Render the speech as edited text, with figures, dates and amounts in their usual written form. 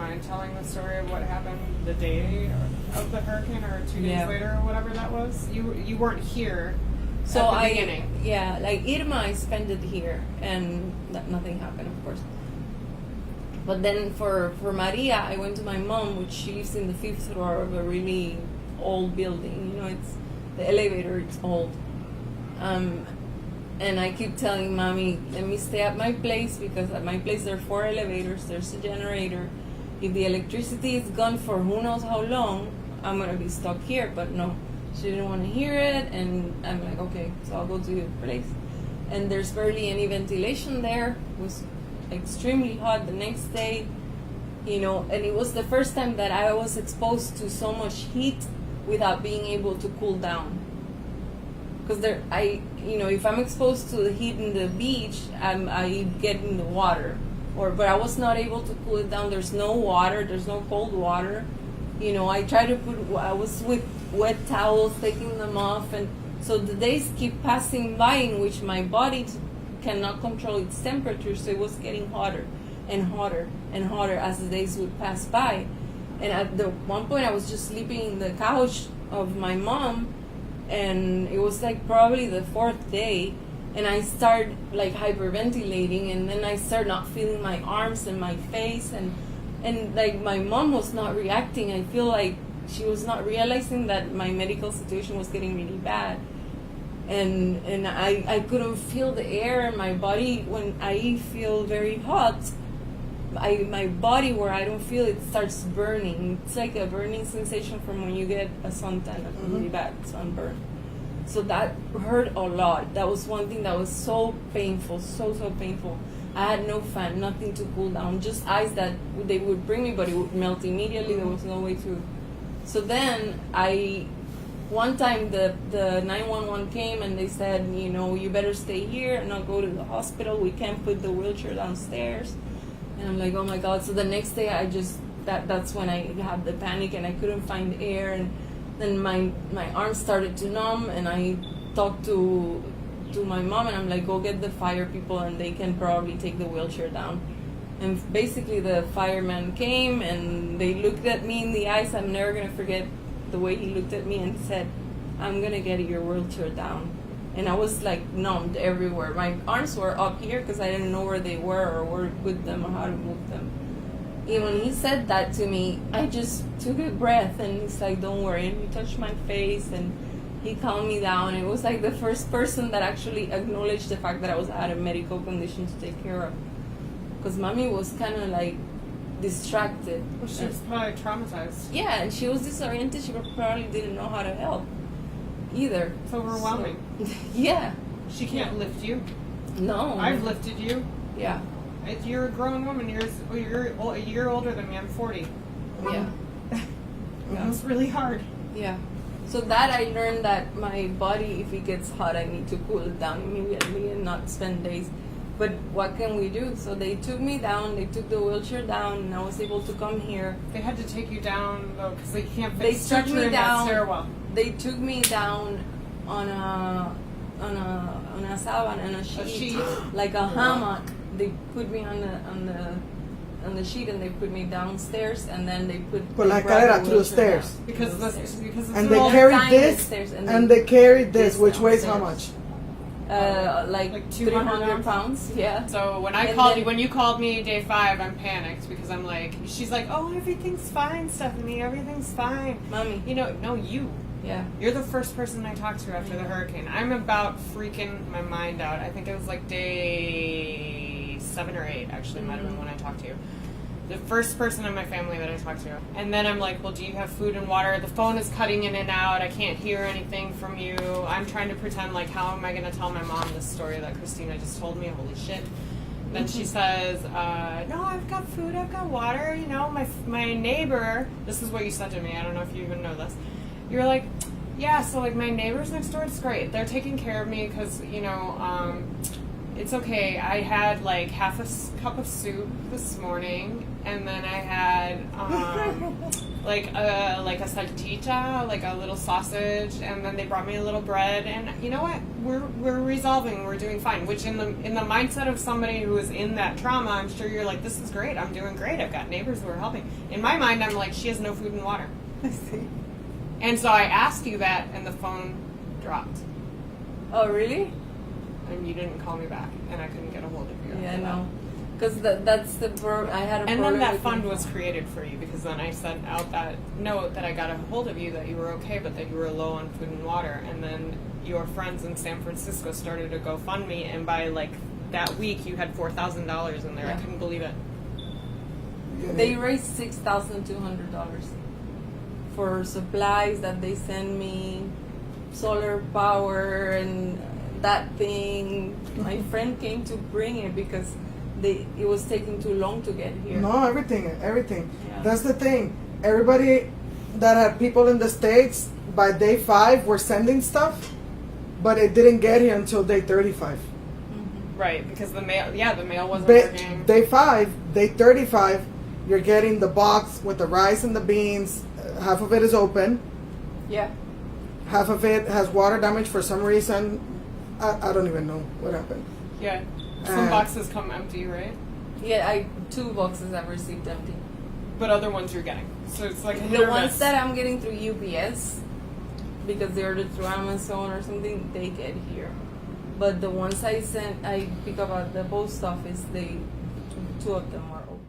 mind telling the story of what happened the day of the hurricane, or 2 days later, or whatever that was? You weren't here. So at the beginning. Yeah, like Irma, I spent it here, and nothing happened, of course. But then for Maria, I went to my mom, which she lives in the 5th floor of a really old building. You know, it's the elevator, it's old. And I keep telling Mommy, let me stay at my place, because at my place there are 4 elevators, there's a generator. If the electricity is gone for who knows how long, I'm going to be stuck here. But no, she didn't want to hear it, and I'm like, okay, so I'll go to your place. And there's barely any ventilation there. It was extremely hot the next day, you know, and it was the first time that I was exposed to so much heat without being able to cool down. Because if I'm exposed to the heat in the beach, I get in the water, but I was not able to cool it down. There's no water, there's no cold water. You know, I was with wet towels, taking them off, and so the days keep passing by in which my body cannot control its temperature, so it was getting hotter and hotter and hotter as the days would pass by. And at one point I was just sleeping in the couch of my mom, and it was like probably the 4th day, and I started like hyperventilating, and then I started not feeling my arms and my face, and like my mom was not reacting. I feel like she was not realizing that my medical situation was getting really bad. And I couldn't feel the air in my body. When I feel very hot, my body where I don't feel it starts burning. It's like a burning sensation from when you get a suntan, a really bad sunburn. So that hurt a lot. That was one thing that was so painful, so painful. I had no fan, nothing to cool down, just ice that they would bring me, but it would melt immediately. There was no way to. So then one time the 911 came, and they said, you know, you better stay here and not go to the hospital. We can't put the wheelchair downstairs. And I'm like, oh my God. So the next day that's when I had the panic, and I couldn't find air, and then my arms started to numb, and I talked to my mom, and I'm like, go get the fire people, and they can probably take the wheelchair down. And basically the fireman came, and they looked at me in the eyes. I'm never going to forget the way he looked at me and said, I'm going to get your wheelchair down. And I was like numbed everywhere. My arms were up here because I didn't know where they were or where to put them or how to move them. And when he said that to me, I just took a breath, and he's like, don't worry. And he touched my face, and he calmed me down. It was like the first person that actually acknowledged the fact that I had a medical condition to take care of. Because Mommy was kind of like distracted. Well, she was probably traumatized. Yeah, and she was disoriented. She probably didn't know how to help either. It's overwhelming. So, yeah. She can't lift you. No. I've lifted you. Yeah. You're a grown woman. You're a year older than me. I'm 40. Yeah. That was really hard. Yeah. So that I learned that my body, if it gets hot, I need to cool it down immediately and not spend days. But what can we do? So they took me down, they took the wheelchair down, and I was able to come here. They had to take you down, though, because they can't They fit took me in down. that stairwell. They took me down on a saban and a sheet, like a hammock. They put me on the sheet, and they put me downstairs, and then they put Por la escalera to the stairs. Because and they carried this, and they carried this, which weighs how much? Like 200 pounds. Yeah. So when when you called me day 5, I'm panicked because I'm like, she's like, oh, everything's fine, Stephanie, everything's fine. Mommy. You know, no, you. Yeah. You're the first person I talked to after the hurricane. I'm about freaking my mind out. I think it was like day 7 or 8, actually, might have been when I talked to you. The first person in my family that I talked to. And then I'm like, well, do you have food and water? The phone is cutting in and out. I can't hear anything from you. I'm trying to pretend like, how am I going to tell my mom this story that Cristina just told me? Holy shit. Then she says, no, I've got food, I've got water. You know, my neighbor, this is what you said to me. I don't know if you even know this. You're like, yeah, so like my neighbors next door, it's great. They're taking care of me because, you know, it's okay. I had like half a cup of soup this morning, and then I had like a salchicha, like a little sausage, and then they brought me a little bread. And you know what? We're resolving. We're doing fine. Which in the mindset of somebody who is in that trauma, I'm sure you're like, this is great. I'm doing great. I've got neighbors who are helping. In my mind, I'm like, she has no food and water. I see. And so I asked you that, and the phone dropped. Oh, really? And you didn't call me back, and I couldn't get a hold of you. Yeah, no. Because that's the I had a and problem. then that with fund the was created for you, because then I sent out that note that I got a hold of you that you were okay, but that you were low on food and water. And then your friends in San Francisco started a GoFundMe, and by like that week you had $4,000 in there. Yeah. I couldn't believe it. They raised $6,200 for supplies that they send me, solar power and that thing. My friend came to bring it because it was taking too long to get here. No, everything. Yeah. That's the thing. Everybody that had people in the States by day 5 were sending stuff, but it didn't get here until day 35. Right, because the mail wasn't working. Day 5, day 35, you're getting the box with the rice and the beans. Half of it is open. Yeah. Half of it has water damage for some reason. I don't even know what happened. Yeah. Some boxes come empty, right? Yeah, 2 boxes I've received empty. But other ones you're getting. So it's like a hit The or ones miss. that I'm getting through UPS, because they ordered through Amazon or something, they get here. But the ones I pick up at the post office, 2 of them are open.